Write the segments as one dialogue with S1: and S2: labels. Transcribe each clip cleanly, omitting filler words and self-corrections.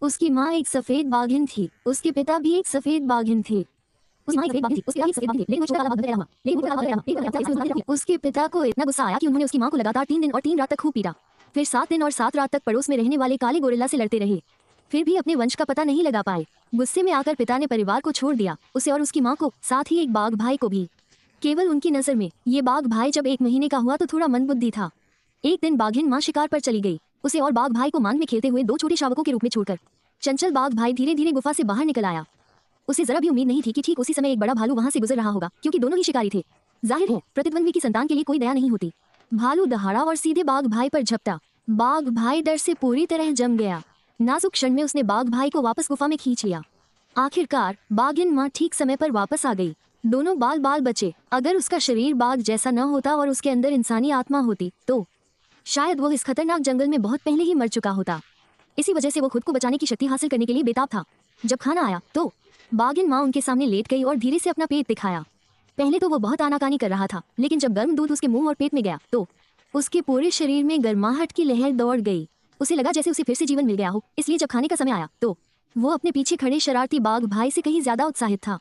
S1: उसकी माँ एक सफेद बाघिन थी। उसके पिता भी एक सफेद बाघिन थे। उसकी माँ एक सफेद बाघिन थी, उसके पिता भी एक सफेद बाघिन थे, लेकिन वो छोटा काला बाघ बनकर रहा। लेकिन वो छोटा काला बाघ बनकर रहा। उसके पिता को इतना गुस्सा आया कि उन्होंने उसकी माँ को लगातार 3 दिन और 3 रात तक खूब पीटा। फिर 7 दिन और 7 रात तक पड़ोस में रहने वाले काले गोरिल्ला से लड़ते रहे, फिर भी अपने वंश का पता नहीं लगा पाए। गुस्से में आकर पिता ने परिवार को छोड़ दिया, उसे और उसकी माँ को, साथ ही एक बाघ भाई को भी। केवल उनकी नजर में ये बाघ भाई जब 1 महीने का हुआ तो थोड़ा मंदबुद्धि था। एक दिन बाघिन माँ शिकार पर चली गई, उसे और बाघ भाई को मान में खेलते हुए 2 छोटे शावकों के रूप में छोड़कर। चंचल बाघ भाई धीरे धीरे गुफा से बाहर निकल आया। उसे जरा भी उम्मीद नहीं थी कि ठीक उसी समय एक बड़ा भालू वहां से गुजर रहा होगा, क्योंकि दोनों ही शिकारी थे। जाहिर है प्रतिद्वंद्वी की संतान के लिए कोई दया नहीं होती। भालू दहाड़ा और सीधे बाघ भाई पर झपटा। बाघ भाई डर से पूरी तरह जम गया। नाजुक क्षण में उसने बाघ भाई को वापस गुफा में खींच लिया। आखिरकार बाघिन माँ ठीक समय पर वापस आ गई। दोनों बाल बाल बचे। अगर उसका शरीर बाघ जैसा न होता और उसके अंदर इंसानी आत्मा होती तो शायद वो इस खतरनाक जंगल में बहुत पहले ही मर चुका होता। इसी वजह से वो खुद को बचाने की शक्ति हासिल करने के लिए बेताब था। जब खाना आया तो बाघिन माँ उनके सामने लेट गई और धीरे से अपना पेट दिखाया। पहले तो वो बहुत आनाकानी कर रहा था, लेकिन जब गर्म दूध उसके मुंह और पेट में गया तो उसके पूरे शरीर में गर्माहट की लहर दौड़ गई। उसे लगा जैसे उसे फिर से जीवन मिल गया हो। इसलिए जब खाने का समय आया तो वो अपने पीछे खड़े शरारती बाघ भाई से कहीं ज्यादा उत्साहित था।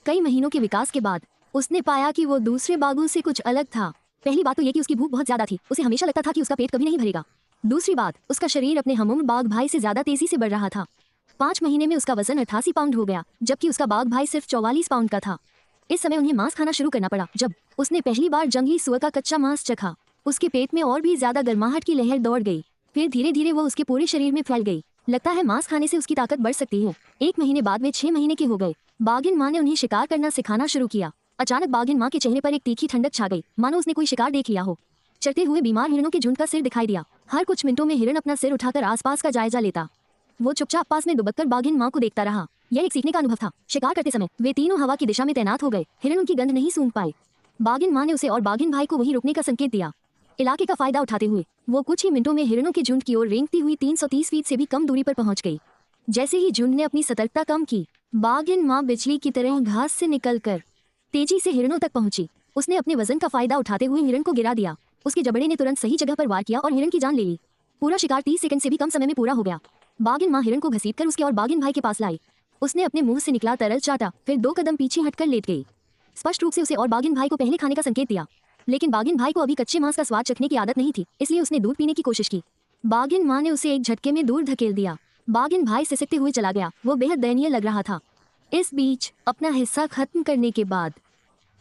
S1: कई महीनों के विकास के बाद उसने पाया कि वो दूसरे बाघों से कुछ अलग था। पहली बात तो ये कि उसकी भूख बहुत ज्यादा थी। उसे हमेशा लगता था कि उसका पेट कभी नहीं भरेगा। दूसरी बात, उसका शरीर अपने हमउम्र बाघ भाई से ज्यादा तेजी से बढ़ रहा था। 5 महीने में उसका वजन 88 पाउंड हो गया, जबकि उसका बाघ भाई सिर्फ 44 पाउंड का था। इस समय उन्हें मांस खाना शुरू करना पड़ा। जब उसने पहली बार जंगली सुअर का कच्चा मांस चखा, उसके पेट में और भी ज्यादा गर्माहट की लहर दौड़ गई। फिर धीरे धीरे वो उसके पूरे शरीर में फैल गई। लगता है मांस खाने से उसकी ताकत बढ़ सकती है। 1 महीने बाद वे 6 महीने के हो गए। बाघिन माँ ने उन्हें शिकार करना सिखाना शुरू किया। अचानक बाघिन माँ के चेहरे पर एक तीखी ठंडक छा गई, मानो उसने कोई शिकार देख लिया हो। चढ़ते हुए बीमार हिरणों के झुंड का सिर दिखाई दिया। हर कुछ मिनटों में हिरण अपना सिर उठाकर आसपास का जायजा लेता। वो चुपचाप पास में दुबककर बाघिन माँ को देखता रहा। यह एक सीखने का अनुभव था। शिकार करते समय वे तीनों हवा की दिशा में तैनात हो गए। हिरण उनकी गंध नहीं सूंघ पाए। बाघिन माँ ने उसे और बाघिन भाई को वहीं रुकने का संकेत दिया। इलाके का फायदा उठाते हुए वो कुछ ही मिनटों में हिरणों के झुंड की ओर रेंगती हुई 330 फीट से भी कम दूरी पर पहुंच गई। जैसे ही झुंड ने अपनी सतर्कता कम की, बाघिन माँ बिजली की तरह घास से निकलकर तेजी से हिरणों तक पहुंची। उसने अपने वजन का फायदा उठाते हुए हिरण को गिरा दिया। उसके जबड़े ने तुरंत सही जगह पर वार किया और हिरण की जान ले ली। पूरा शिकार 30 सेकंड से भी कम समय में पूरा हो गया। बाघिन माँ हिरण को घसीटकर उसके और बाघिन भाई के पास लाई। उसने अपने मुंह से निकला तरल चाटा, फिर 2 कदम पीछे हटकर लेट गई। स्पष्ट रूप से उसे और बाघिन भाई को पहले खाने का संकेत दिया, लेकिन बाघिन भाई को अभी कच्चे मांस का स्वाद चखने की आदत नहीं थी, इसलिए उसने दूध पीने की कोशिश की। बाघिन माँ ने उसे एक झटके में दूर धकेल दिया। बाघिन भाई सिसकते हुए चला गया। वो बेहद दयनीय लग रहा था। इस बीच अपना हिस्सा खत्म करने के बाद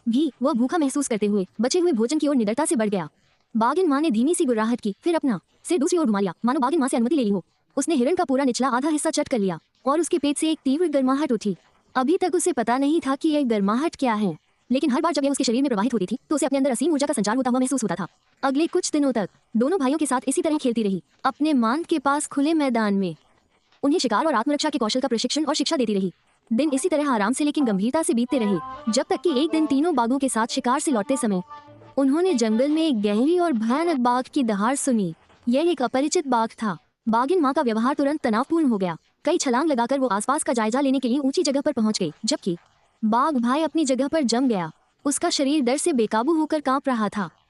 S1: भी वो भूखा महसूस करते हुए बचे हुए भोजन की ओर निडरता से बढ़ गया। बाघिन माँ ने धीमी सी गुर्राहट की, फिर अपना सिर दूसरी ओर घुमा लिया, मानो बाघिन माँ से अनुमति ले ली हो। उसने हिरण का पूरा निचला आधा हिस्सा चट कर लिया और उसके पेट से एक तीव्र गर्माहट उठी। अभी तक उसे पता नहीं था कि यह गर्माहट क्या है, लेकिन हर बार जब यह उसके शरीर में प्रवाहित होती थी तो उसे अपने अंदर असीम ऊर्जा का संचार होता हुआ महसूस होता था। अगले कुछ दिनों तक दोनों भाइयों के साथ इसी तरह खेलती रही, अपने मांद के पास खुले मैदान में। उन्हें शिकार और आत्मरक्षा के कौशल का प्रशिक्षण और शिक्षा देती रही। दिन इसी तरह आराम से लेकिन गंभीरता से बीतते रहे, जब तक कि एक दिन तीनों बाघों के साथ शिकार से लौटते समय उन्होंने जंगल में एक गहरी और भयानक बाघ की दहाड़ सुनी। यह एक अपरिचित बाघ था। बाघिन माँ का व्यवहार तुरंत तनावपूर्ण हो गया। कई छलांग लगाकर वो आसपास का जायजा लेने के लिए ऊंची जगह पर पहुंच गई, जबकि बाघ भाई अपनी जगह पर जम गया। उसका शरीर डर से बेकाबू होकर कांप रहा था।